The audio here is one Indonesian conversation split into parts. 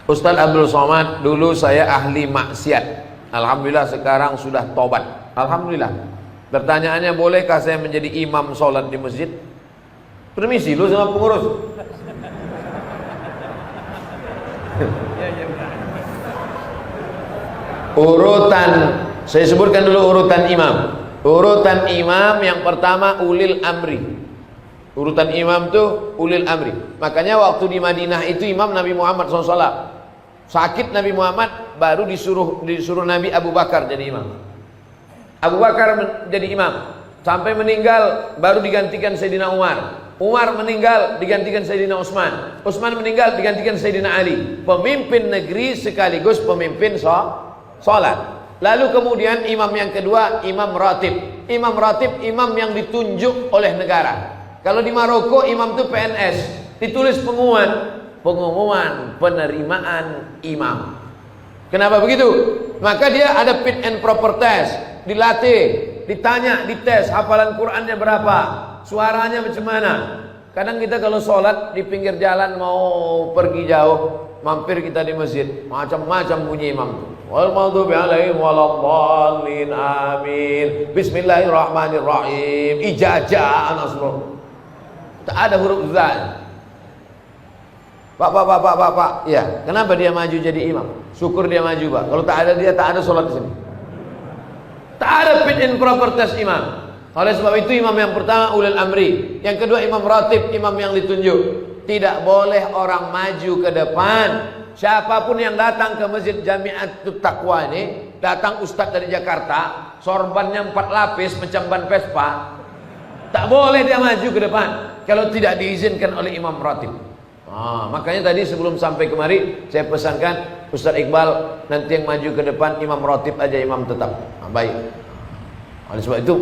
Ustaz Abdul Somad, dulu saya ahli maksiat. Alhamdulillah sekarang sudah tobat. Alhamdulillah. Pertanyaannya, bolehkah saya menjadi imam sholat di masjid? Permisi lu sama pengurus. Urutan, saya sebutkan dulu urutan imam. Urutan imam yang pertama ulil amri. Urutan imam tuh ulil amri. Makanya waktu di Madinah itu imam Nabi Muhammad SAW. Sakit Nabi Muhammad, baru disuruh Nabi Abu Bakar jadi imam. Abu Bakar jadi imam sampai meninggal, baru digantikan Sayyidina Umar. Umar meninggal, digantikan Sayyidina Utsman. Utsman meninggal, digantikan Sayyidina Ali. Pemimpin negeri sekaligus pemimpin sholat. Lalu kemudian imam yang kedua, imam ratib. Imam ratib, imam yang ditunjuk oleh negara. Kalau di Maroko imam itu PNS, ditulis pengumuman penerimaan imam. Kenapa begitu? Maka dia ada fit and proper test, dilatih, ditanya, dites hafalan Qurannya berapa, suaranya macam mana. Kadang kita kalau sholat di pinggir jalan mau pergi jauh, mampir kita di masjid, macam-macam bunyi imam. Wal maghdubi alaihim waladdallin, amin. Bismillahirrahmanirrahim. Ijazah nasrul. Tak ada huruf zal. Pak. Ya, kenapa dia maju jadi imam? Syukur dia maju, Pak. Kalau tak ada dia, tak ada sholat di sini. Tak ada fit and proper test imam. Oleh sebab itu imam yang pertama ulil amri, yang kedua imam ratib, imam yang ditunjuk. Tidak boleh orang maju ke depan. Siapapun yang datang ke Masjid Jami'atut Taqwa ini, datang ustaz dari Jakarta, sorbannya 4 lapis macam ban Vespa, tak boleh dia maju ke depan kalau tidak diizinkan oleh imam ratib. Makanya tadi sebelum sampai kemari saya pesankan Ustaz Iqbal, nanti yang maju ke depan imam ratib aja, imam tetap. Baik. Oleh sebab itu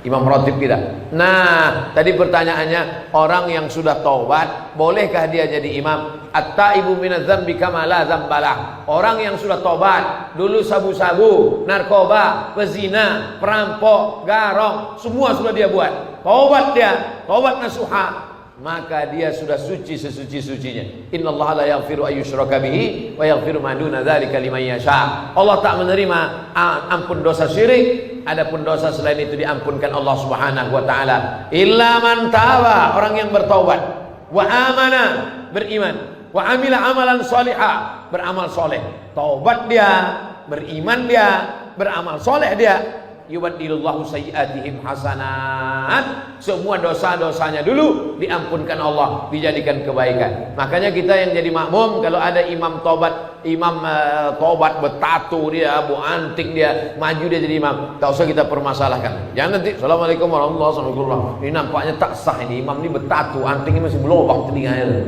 imam ratib kita. Nah, tadi pertanyaannya, orang yang sudah taubat, bolehkah dia jadi imam? At-taibu minadz dzambi kama la dzambalah. Orang yang sudah taubat, dulu sabu-sabu, narkoba, pezina, perampok, garong, semua sudah dia buat. Taubat dia, taubat nasuha, maka dia sudah suci sesuci-sucinya. Innallaha la yaghfiru ayyushraka bihi wa yaghfiru ma duna dzalika liman yasha. Allah tak menerima ampun dosa syirik, adapun dosa selain itu diampunkan Allah Subhanahu wa taala. Illa man taba, orang yang bertaubat, wa amana, beriman, wa amila amalan salihah, beramal soleh. Taubat dia, beriman dia, beramal soleh dia. Yubaddilullahu sayyi'atihim hasanat. Semua dosa-dosanya dulu diampunkan Allah, dijadikan kebaikan. Makanya kita yang jadi makmum, kalau ada imam tobat, tobat bertato dia, bu anting dia, maju dia jadi imam, tak usah kita permasalahkan. Jangan nanti assalamualaikum warahmatullahi wabarakatuh, ini nampaknya tak sah, ini imam ini bertato, antingnya masih berlubang telinganya.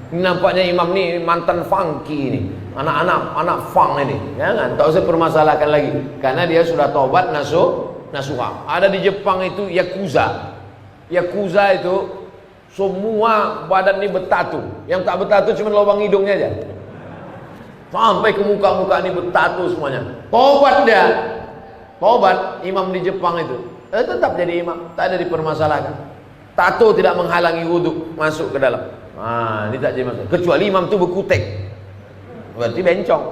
Ini nampaknya imam ini mantan funky ini, anak funk ini. Jangan, tak usah permasalahkan lagi, karena dia sudah tobat nasuha. Ada di Jepang itu yakuza. Yakuza itu semua badan ini bertato. Yang tak bertato cuma lubang hidungnya aja. Sampai ke muka-muka ini bertato semuanya. Tobat dia. Tobat imam di Jepang itu. Tetap jadi imam, tak ada dipermasalahkan. Tato tidak menghalangi wudhu masuk ke dalam. Ini tak jadi masalah. Kecuali imam itu berkutek, berarti bencong.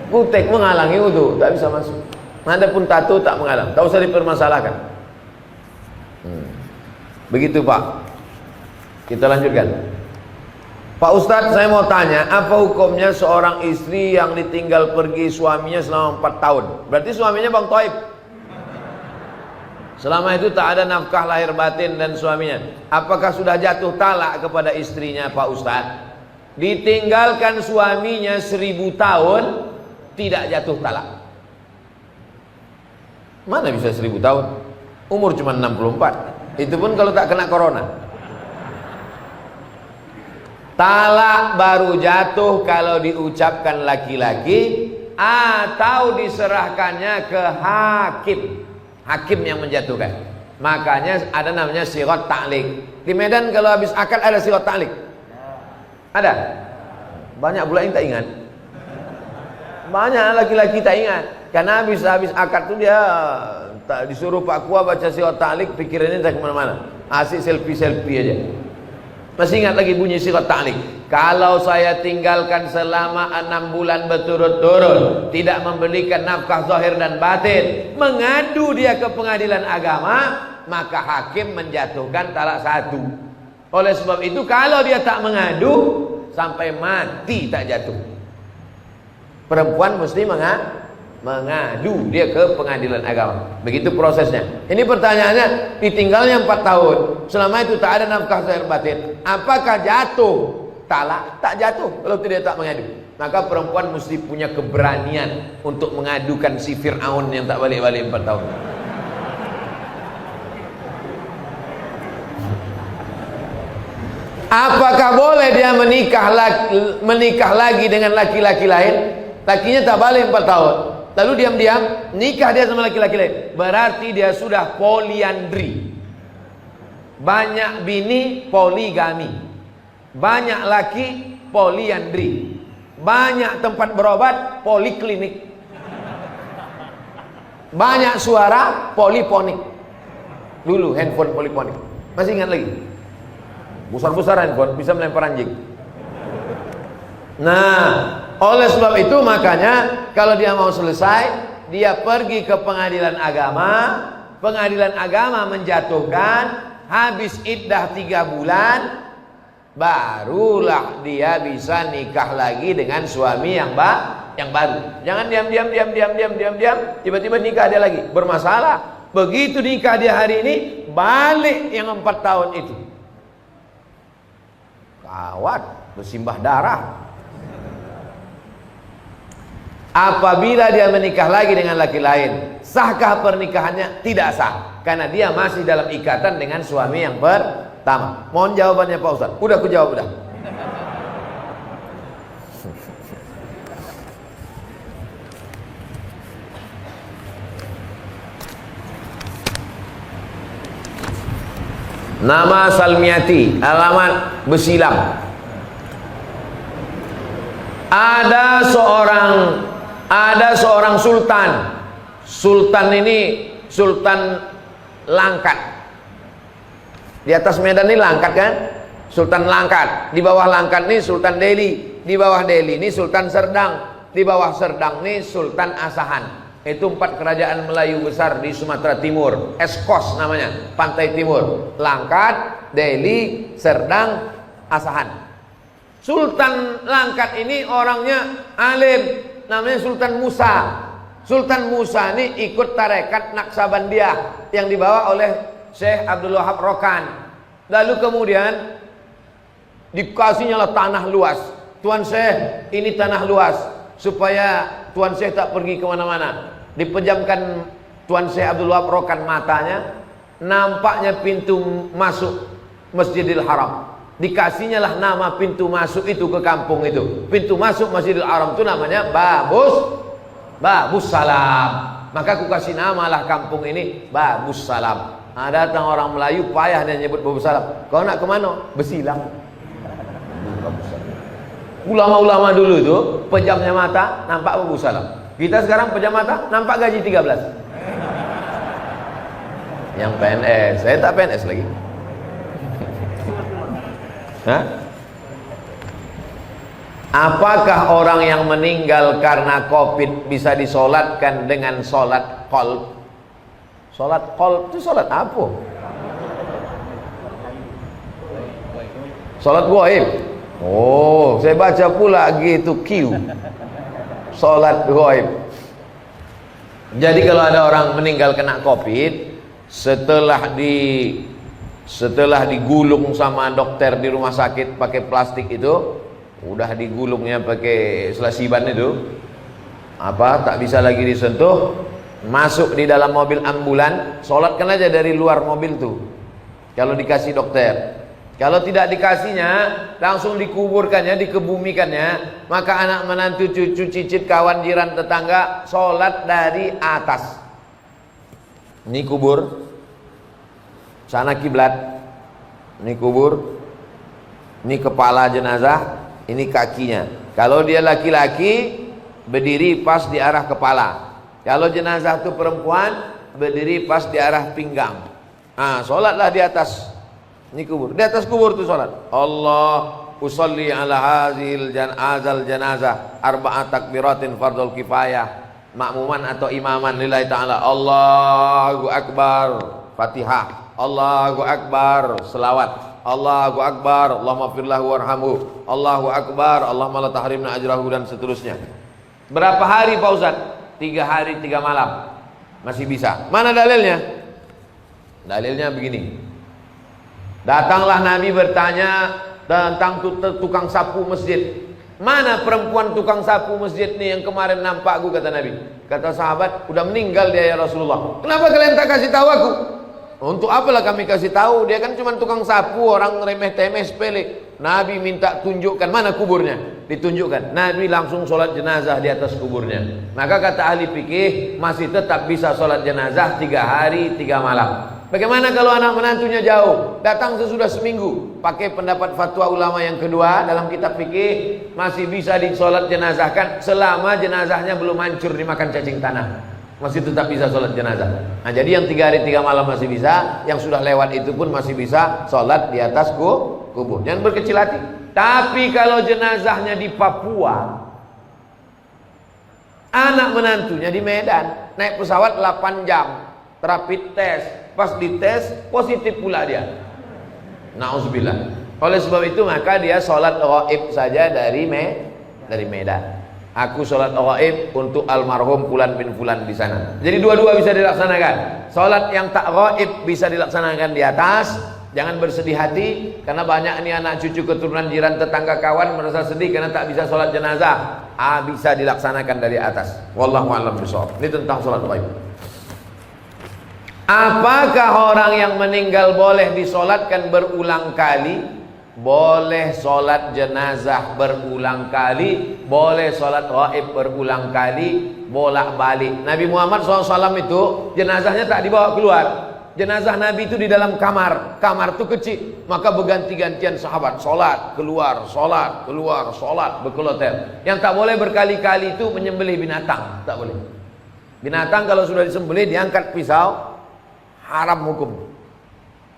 Kutek menghalangi wudhu, tak bisa masuk. Adapun tato tak menghalang, tak usah dipermasalahkan. Begitu Pak. Kita lanjutkan. Pak Ustadz, saya mau tanya, apa hukumnya seorang istri yang ditinggal pergi suaminya selama 4 tahun? Berarti suaminya Bang Toib. Selama itu tak ada nafkah lahir batin dan suaminya. Apakah sudah jatuh talak kepada istrinya Pak Ustadz? Ditinggalkan suaminya 1000 tahun, tidak jatuh talak. Mana bisa 1000 tahun? Umur cuma 64. Itu pun kalau tak kena corona. Talak baru jatuh kalau diucapkan laki-laki atau diserahkannya ke hakim. Hakim yang menjatuhkan. Makanya ada namanya sirat ta'liq. Di Medan kalau habis akad ada sirat ta'liq. Ada? Banyak pula yang tak ingat. Banyak laki-laki tak ingat. Karena habis akad tu dia disuruh Pak Kua baca sirat ta'liq, pikirannya tak kemana-mana. Asik selfie aja. Masih ingat lagi bunyi sirat ta'liq? Kalau saya tinggalkan selama 6 bulan berturut-turut, tidak memberikan nafkah zahir dan batin, mengadu dia ke pengadilan agama, maka hakim menjatuhkan talak 1. Oleh sebab itu kalau dia tak mengadu, sampai mati tak jatuh. Perempuan mesti mengadu dia ke pengadilan agama. Begitu prosesnya. Ini pertanyaannya, ditinggalnya 4 tahun, selama itu tak ada nafkah zahir batin, apakah jatuh talak? Tak jatuh kalau tidak tak mengadu. Maka perempuan mesti punya keberanian untuk mengadukan si Fir'aun yang tak balik-balik 4 tahun. Apakah boleh dia menikah lagi dengan laki-laki lain? Lakinya tak balik 4 tahun, lalu diam-diam nikah dia sama laki-laki lain, berarti dia sudah poliandri. Banyak bini, poligami. Banyak laki, poliandri. Banyak tempat berobat, poliklinik. Banyak suara, poliponik. Dulu handphone poliponik. Masih ingat lagi? Besar-besar handphone, bisa melempar anjing. Nah, oleh sebab itu makanya kalau dia mau selesai, dia pergi ke pengadilan agama. Pengadilan agama menjatuhkan, habis iddah 3 bulan, barulah dia bisa nikah lagi dengan suami yang baru. Jangan diam, tiba-tiba nikah dia lagi, bermasalah. Begitu nikah dia hari ini, balik yang 4 tahun itu. Kawat, bersimbah darah. Apabila dia menikah lagi dengan laki lain, sahkah pernikahannya? Tidak sah, karena dia masih dalam ikatan dengan suami yang pertama. Mohon jawabannya Pak Ustaz. Udah aku jawab udah. Nama Salmiati, alamat Besilang. Ada seorang sultan. Sultan ini Sultan Langkat. Di atas Medan ini Langkat kan? Sultan Langkat. Di bawah Langkat ini Sultan Delhi. Di bawah Delhi ini Sultan Serdang. Di bawah Serdang ini Sultan Asahan. Itu 4 kerajaan Melayu besar di Sumatera Timur. Eskos namanya, pantai timur. Langkat, Delhi, Serdang, Asahan. Sultan Langkat ini orangnya alim, namanya Sultan Musa. Sultan Musa ini ikut tarekat Naksabandiyah yang dibawa oleh Syekh Abdul Wahab Rokan. Lalu kemudian dikasihnya lah tanah luas. Tuan Syekh, ini tanah luas, supaya Tuan Syekh tak pergi kemana-mana. Dipejamkan Tuan Syekh Abdul Wahab Rokan matanya, nampaknya pintu masuk Masjidil Haram. Dikasihnya lah nama pintu masuk itu ke kampung itu. Pintu masuk Masjidil Haram itu namanya Babus Salam. Maka aku kasih nama lah kampung ini Babus Salam. Nah, datang orang Melayu payah dia nyebut Babus Salam. Kau nak kemana? Besilang. Ulama-ulama dulu itu pejamnya mata nampak Babus Salam. Kita sekarang pejam mata nampak gaji 13. Yang PNS, saya tak PNS lagi. Hah? Apakah orang yang meninggal karena COVID bisa disolatkan dengan solat qalb? Solat qalb itu solat apa? Solat ghaib. Oh, saya baca pula gitu Q. Solat ghaib. Jadi kalau ada orang meninggal kena COVID, setelah digulung sama dokter di rumah sakit pakai plastik itu, udah digulungnya pakai selasiban itu, tak bisa lagi disentuh, masuk di dalam mobil ambulan, sholatkan aja dari luar mobil tuh. Kalau dikasih dokter. Kalau tidak dikasihnya, langsung dikuburkannya, dikebumikannya, maka anak menantu, cucu, cicit, kawan, jiran, tetangga sholat dari atas. Ini kubur, sana kiblat, ini kubur, ini kepala jenazah, ini kakinya. Kalau dia laki-laki, berdiri pas di arah kepala. Kalau jenazah itu perempuan, berdiri pas di arah pinggang. Sholatlah di atas Ini kubur. Di atas kubur tuh sholat. Allah usolli ala hazil janazah arba'at takbiratin fardul kifayah. Makmuman atau imaman lillahi ta'ala. Allahu Akbar Fatihah, Allahu Akbar selawat, Allahu Akbar Allahumma firlahu warhamhu, Allahu Akbar Allahumma la tahrimna ajrahu, dan seterusnya. Berapa hari Pak Ustaz? 3 hari 3 malam. Masih bisa. Mana dalilnya? Dalilnya begini. Datanglah Nabi bertanya tentang tukang sapu masjid. Mana perempuan tukang sapu masjid nih yang kemarin nampak aku, kata Nabi. Kata sahabat, udah meninggal dia ya Rasulullah. Kenapa kalian tak kasih tahu aku? Untuk apalah kami kasih tahu? Dia kan cuma tukang sapu, orang remeh-temeh sepele. Nabi minta tunjukkan mana kuburnya. Ditunjukkan. Nabi langsung sholat jenazah di atas kuburnya. Maka kata ahli fikih, masih tetap bisa sholat jenazah 3 hari 3 malam. Bagaimana kalau anak menantunya jauh, datang sesudah seminggu? Pakai pendapat fatwa ulama yang kedua dalam kitab fikih, masih bisa disolat jenazahkan selama jenazahnya belum hancur dimakan cacing tanah. Masih tetap bisa sholat jenazah. Nah, jadi yang 3 hari 3 malam masih bisa, yang sudah lewat itu pun masih bisa sholat di atas kubur. Jangan berkecil hati. Tapi kalau jenazahnya di Papua, anak menantunya di Medan, naik pesawat 8 jam, rapid test, pas dites positif pula dia. Nauzubillah. Oleh sebab itu maka dia sholat ghaib saja dari Medan. Aku sholat ghaib untuk almarhum Fulan bin Fulan di sana. Jadi dua-dua bisa dilaksanakan. Sholat yang tak ghaib bisa dilaksanakan di atas. Jangan bersedih hati karena banyak nih anak cucu keturunan jiran tetangga kawan merasa sedih karena tak bisa sholat jenazah. Bisa dilaksanakan dari atas. Wallahu a'lam bishawab. Ini tentang sholat ghaib. Apakah orang yang meninggal boleh disolatkan berulang kali? Boleh sholat jenazah berulang kali, boleh sholat ghaib berulang kali, bolak-balik. Nabi Muhammad SAW itu jenazahnya tak dibawa keluar. Jenazah Nabi itu di dalam kamar. Kamar itu kecil, maka berganti-gantian sahabat sholat keluar, sholat berkeloter. Yang tak boleh berkali-kali itu menyembelih binatang, tak boleh. Binatang kalau sudah disembelih diangkat pisau, haram hukum.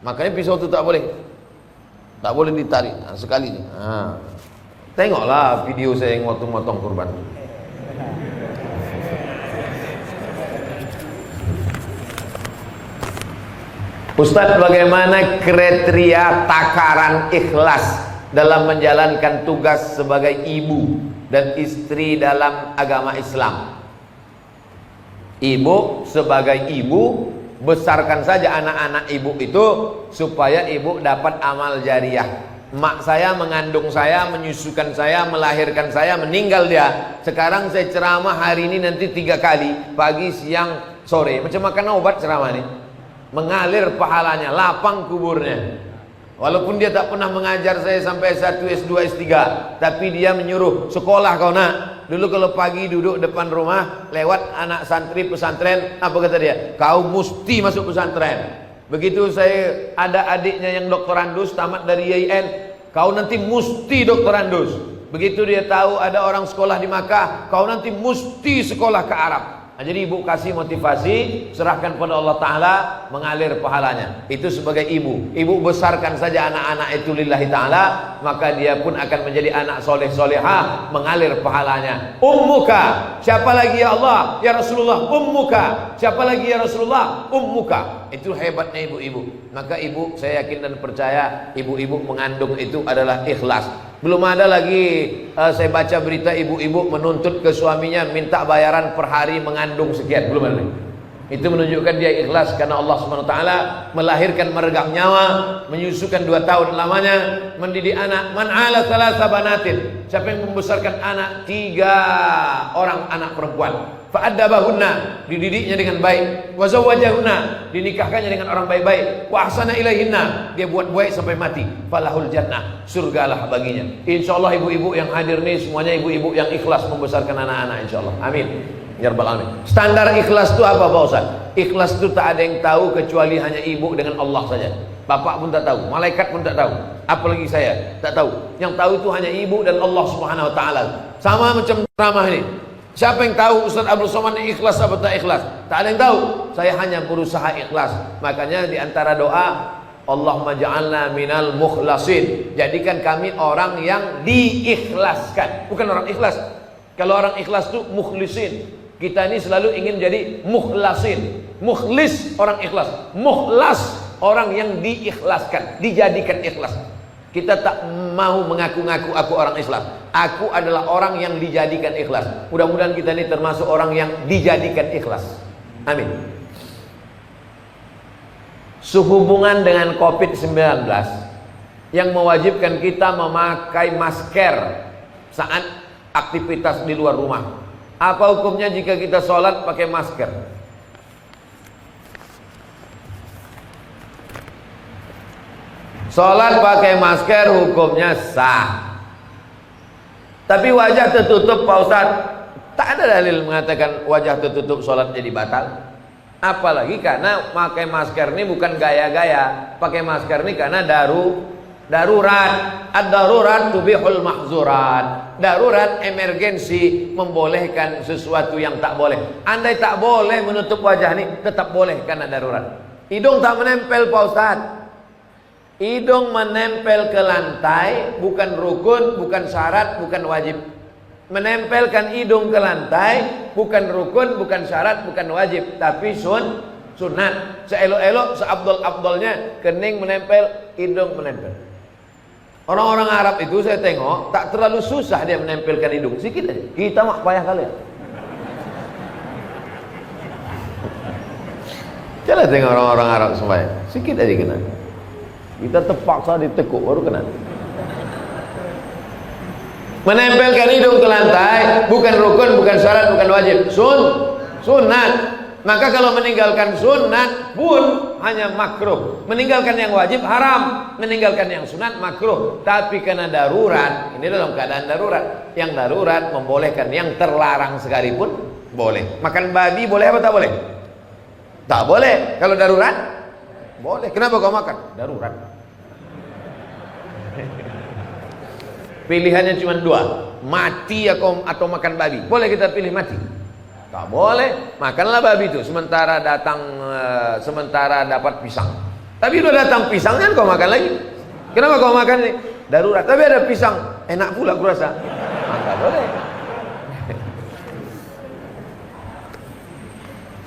Makanya pisau itu tak boleh ditarik. Nah, sekali. Nah, tengoklah video saya yang motong-motong kurban. Ustadz, bagaimana kriteria takaran ikhlas dalam menjalankan tugas sebagai ibu dan istri dalam agama Islam? Ibu sebagai ibu, besarkan saja anak-anak ibu itu supaya ibu dapat amal jariah. Mak saya mengandung saya, menyusukan saya, melahirkan saya, meninggal dia. Sekarang saya ceramah hari ini nanti 3 kali, pagi, siang, sore. Macam makan obat ceramah ini. Mengalir pahalanya, lapang kuburnya. Walaupun dia tak pernah mengajar saya sampai S1, S2, S3, tapi dia menyuruh, sekolah kau nak. Dulu kalau pagi duduk depan rumah, lewat anak santri pesantren, apa kata dia? Kau mesti masuk pesantren. Begitu saya ada adiknya yang doktorandus, tamat dari YIN, kau nanti mesti doktorandus. Begitu dia tahu ada orang sekolah di Makkah, kau nanti mesti sekolah ke Arab. Nah, jadi ibu kasih motivasi, serahkan pada Allah Ta'ala, mengalir pahalanya. Itu sebagai ibu. Ibu besarkan saja anak-anak itu lillahi ta'ala, maka dia pun akan menjadi anak soleh solehah, mengalir pahalanya. Ummuka, siapa lagi ya Allah? Ya Rasulullah, ummuka. Siapa lagi ya Rasulullah? Ummuka. Itu hebatnya ibu-ibu. Maka ibu, saya yakin dan percaya, ibu-ibu mengandung itu adalah ikhlas. Belum ada lagi saya baca berita ibu-ibu menuntut ke suaminya minta bayaran per hari mengandung sekian. Belum ada. Itu menunjukkan dia ikhlas karena Allah SWT melahirkan meregang nyawa, menyusukan 2 tahun lamanya, mendidik anak. Man ala thalatha banatin, siapa yang membesarkan anak 3 orang anak perempuan, fa'addabahunna, dididiknya dengan baik, wa zawwajahunna, dinikahkannya dengan orang baik-baik, wa ahsana ilaihinna, dia buat baik sampai mati, falahul jannah, surgalah baginya. Insyaallah ibu-ibu yang hadir nih semuanya ibu-ibu yang ikhlas membesarkan anak-anak, insyaallah. Amin ya rabbal alamin. Standar ikhlas itu apa Pak Ustaz? Ikhlas itu tak ada yang tahu kecuali hanya ibu dengan Allah saja. Bapak pun tak tahu, malaikat pun tak tahu, apalagi saya tak tahu. Yang tahu itu hanya ibu dan Allah Subhanahu wa taala. Sama macam ceramah ini. Siapa yang tahu Ustaz Abdul Somad ini ikhlas atau tak ikhlas? Tak ada yang tahu. Saya hanya berusaha ikhlas. Makanya di antara doa, Allahumma ja'alna minal mukhlasin. Jadikan kami orang yang diikhlaskan, bukan orang ikhlas. Kalau orang ikhlas itu mukhlisin. Kita ini selalu ingin jadi mukhlasin. Mukhlis orang ikhlas, mukhlas orang yang diikhlaskan, dijadikan ikhlas. Kita tak mau mengaku-ngaku aku orang ikhlas. Aku adalah orang yang dijadikan ikhlas. Mudah-mudahan kita ini termasuk orang yang dijadikan ikhlas. Amin. Sehubungan dengan COVID-19 yang mewajibkan kita memakai masker saat aktivitas di luar rumah. Apa hukumnya jika kita sholat pakai masker? Sholat pakai masker hukumnya sah. Tapi wajah tertutup Pak Ustaz, tak ada dalil mengatakan wajah tertutup sholat jadi batal. Apalagi karena pakai masker ini bukan gaya-gaya. Pakai masker ini karena darurat. Ad-darurat tubihul mahzurat. Darurat, emergensi, membolehkan sesuatu yang tak boleh. Andai tak boleh menutup wajah ini, tetap boleh karena darurat. Hidung tak menempel Pak Ustaz. Hidung menempel ke lantai bukan rukun, bukan syarat, bukan wajib. Menempelkan hidung ke lantai bukan rukun, bukan syarat, bukan wajib, tapi sunat. Seelok-elok, seabdol-abdolnya kening menempel, hidung menempel. Orang-orang Arab itu saya tengok tak terlalu susah dia menempelkan hidung, sikit aja. Kita mah payah kali ya. Coba tengok orang-orang Arab sembahyang, sikit aja kena. Kita terpaksa ditekuk baru kena. Menempelkan hidung ke lantai bukan rukun, bukan syarat, bukan wajib, sunat. Maka kalau meninggalkan sunat pun hanya makruh. Meninggalkan yang wajib haram, meninggalkan yang sunat makruh. Tapi karena darurat, ini dalam keadaan darurat. Yang darurat membolehkan, yang terlarang sekalipun boleh. Makan babi boleh apa tak boleh? Tak boleh. Kalau darurat boleh. Kenapa kau makan? Darurat. Pilihannya cuma dua, mati atau makan babi. Boleh kita pilih mati? Tak boleh. Makanlah babi itu sementara dapat pisang. Tapi udah datang pisangnya kau makan lagi. Kenapa kau makan ini? Darurat. Tapi ada pisang, enak pula kurasa. Maka boleh.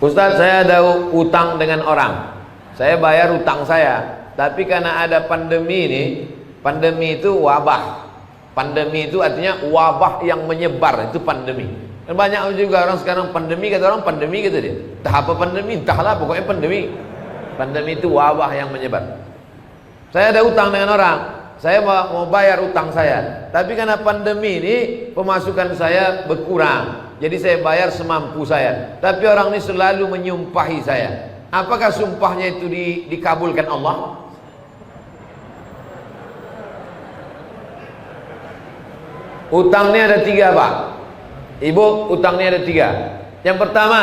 Ustaz, saya ada utang dengan orang. Saya bayar utang saya. Tapi karena ada pandemi ini, pandemi itu wabah. Pandemi itu artinya wabah yang menyebar, itu pandemi. Dan banyak juga orang sekarang pandemi, kata orang pandemi gitu dia. Entah apa pandemi, entahlah pokoknya pandemi. Pandemi itu wabah yang menyebar. Saya ada utang dengan orang, saya mau bayar utang saya. Tapi karena pandemi ini pemasukan saya berkurang, jadi saya bayar semampu saya. Tapi orang ini selalu menyumpahi saya. Apakah sumpahnya itu dikabulkan Allah? Utangnya ada tiga Pak Ibu, utangnya ada tiga. Yang pertama,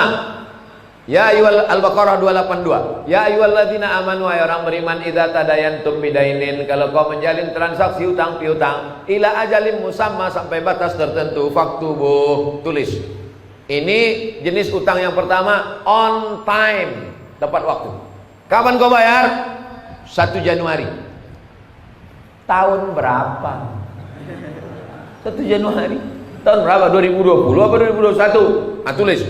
ya ayyuhal Al-Baqarah 282. Ya ayyuhalladzina amanu, wahai orang beriman, idza tadayantum bidainin, kalau kau menjalin transaksi utang piutang, ila ajalin musamma, sampai batas tertentu, faktubuh, tulis. Ini jenis utang yang pertama, on time, tepat waktu. Kapan kau bayar? 1 Januari. Tahun berapa? 1 Januari. Tahun berapa? 2020 apa 2021? Tulis.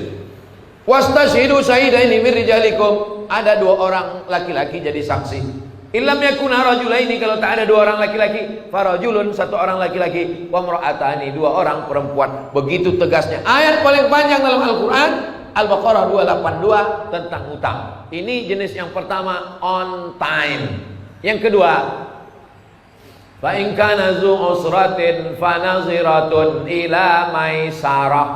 Wastashhidu syahidaini min rijalikum. Ada 2 orang laki-laki jadi saksi. Illam yakuna rajulaini, kalau tak ada 2 orang laki-laki, farajulun, 1 orang laki-laki, wa imra'atani, 2 orang perempuan. Begitu tegasnya. Ayat paling panjang dalam Al-Qur'an, Al-Baqarah 282 tentang utang. Ini jenis yang pertama, on time. Yang kedua, fa in kana zu usratin fa naziratun ila maisarah.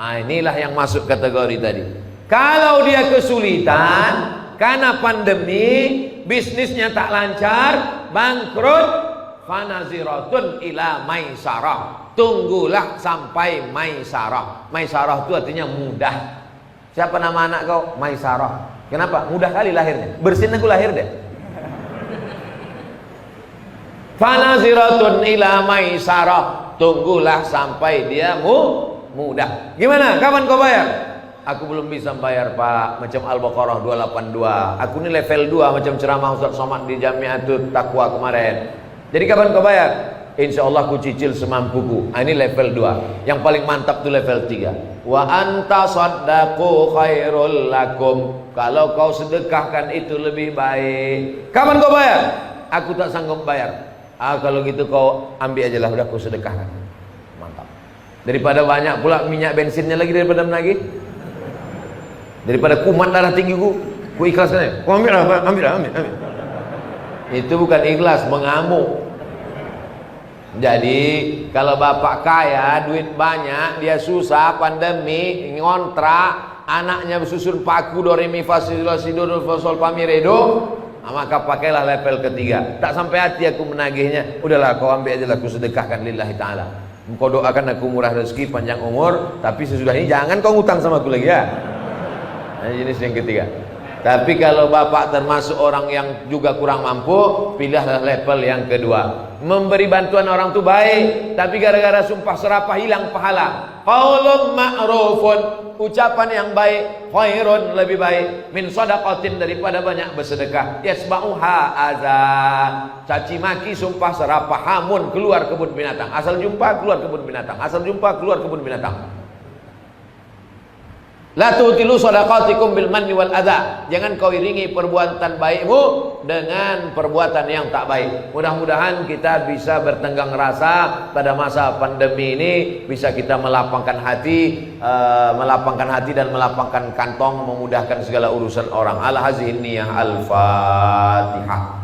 Inilah yang masuk kategori tadi. Kalau dia kesulitan karena pandemi, bisnisnya tak lancar, bangkrut, fa naziratun ila maisarah. Tunggulah sampai maisarah. Maisarah itu artinya mudah. Siapa nama anak kau? Maisarah. Kenapa? Mudah kali lahirnya. Bersin aku lahir deh. Fanaziratun ila maisarah. Tunggulah sampai dia mudah. Gimana? Kapan kau bayar? Aku belum bisa bayar Pak, macam Al-Baqarah 282. Aku ini level 2 macam ceramah Ustaz Somad di Jamiatul Taqwa kemarin. Jadi kapan kau bayar? Insya Allah aku cicil semampuku. Ini level 2. Yang paling mantap tuh level 3. Wa anta saddaqu khairul lakum. Kalau kau sedekahkan itu lebih baik. Kapan kau bayar? Aku tak sanggup bayar. Kalau gitu kau ambil aja lah, udah aku sedekahkan. Mantap. Daripada banyak pula minyak bensinnya lagi daripada menagih. Daripada kumat darah tinggi ku ikhlaskan aja. Kau ambil. Itu bukan ikhlas, mengamuk. Jadi kalau bapak kaya, duit banyak, dia susah, pandemi, ngontrak, anaknya bersusun paku do re mi fa si la si do sol fa mi re do, maka pakailah level ketiga. Tak sampai hati aku menagihnya, udahlah kau ambil aja lah, aku sedekahkan lillahi ta'ala. Kau doakan aku murah rezeki, panjang umur, tapi sesudah ini jangan kau ngutang sama aku lagi ya. Nah, jenis yang ketiga. Tapi kalau bapak termasuk orang yang juga kurang mampu, pilihlah level yang kedua. Memberi bantuan orang itu baik, tapi gara-gara sumpah serapah hilang pahala. Qaulun ma'rufun, ucapan yang baik, khairun lebih baik min shadaqatin daripada banyak bersedekah. Yasba'uha azan, caci maki, sumpah serapah, hamun, keluar kebun binatang. Asal jumpa keluar kebun binatang. Asal jumpa keluar kebun binatang. La tutilu shadaqatikum bil manni wal adha. Jangan kau iringi perbuatan baikmu dengan perbuatan yang tak baik. Mudah-mudahan kita bisa bertenggang rasa pada masa pandemi ini, bisa kita melapangkan hati dan melapangkan kantong, memudahkan segala urusan orang. Ala hazihi niyah al-Fatihah.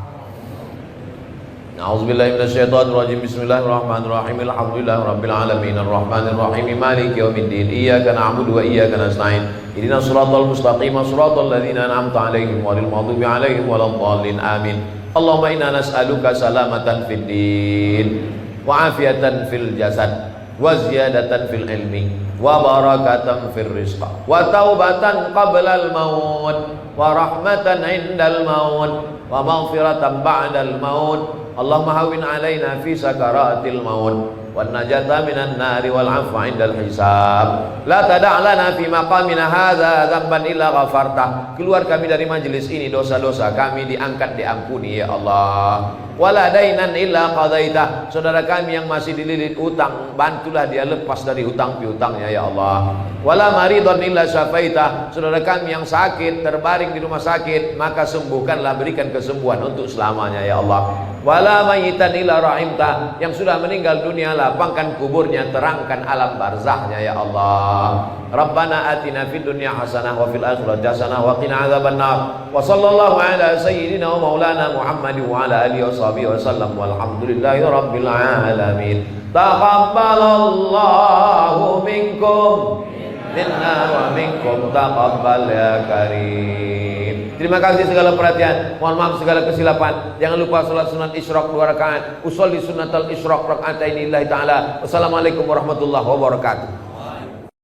A'udzubillahi minasyaitonirrajim. Bismillahirrahmanirrahim. Alhamdulillahirabbil alamin arrahmanir rahim maliki yaumiddin. Iyyaka na'budu wa iyyaka nasta'in. Ihdinas siratal mustaqim, siratal ladzina an'amta 'alaihim ghairil maghdubi 'alaihim waladdallin. Amin. Allahumma inna nas'aluka salamatan fid din wa afiatan fil jasad wa ziyadatan fil ilmi wa barakatan fil rizq wa taubatan qablal maut wa rahmatan 'indal maut wa maghfiratan ba'dal maut. Allahumma hawwin 'alaina fi sakaratil maut wan najata minan nari wal 'afwa 'indal hisab. La tada' lana fi maqamina hadza dzamban illa ghafarta. Keluar kami dari majelis ini, dosa-dosa kami diangkat, diampuni ya Allah. Wala dainan illa qadaita. Saudara kami yang masih dililit utang, bantulah dia lepas dari hutang piutangnya ya Allah. Wala maridun illa syafaita. Saudara kami yang sakit, terbaring di rumah sakit, maka sembuhkanlah, berikan kesembuhan untuk selamanya ya Allah. Wala mayitan illa rahimta. Yang sudah meninggal dunia, lapangkan kuburnya, terangkan alam barzahnya ya Allah. Rabbana atina fid dunya hasanah wa fil akhirati hasanah wa qina adzabannar. Wa sallallahu ala sayyidina wa maulana Muhammadin wa ala alihi wa sahbihi wa sallam. Walhamdulillahi rabbil alamin. Taqabbalallahu minkum minna wa minkum taqabbal ya karim. Terima kasih segala perhatian. Mohon maaf segala kesilapan. Jangan lupa salat sunat isyraq 2 rakaat. Usolli sunnatal isyraq raka'ataini lillahi ta'ala. Wassalamualaikum warahmatullahi wabarakatuh.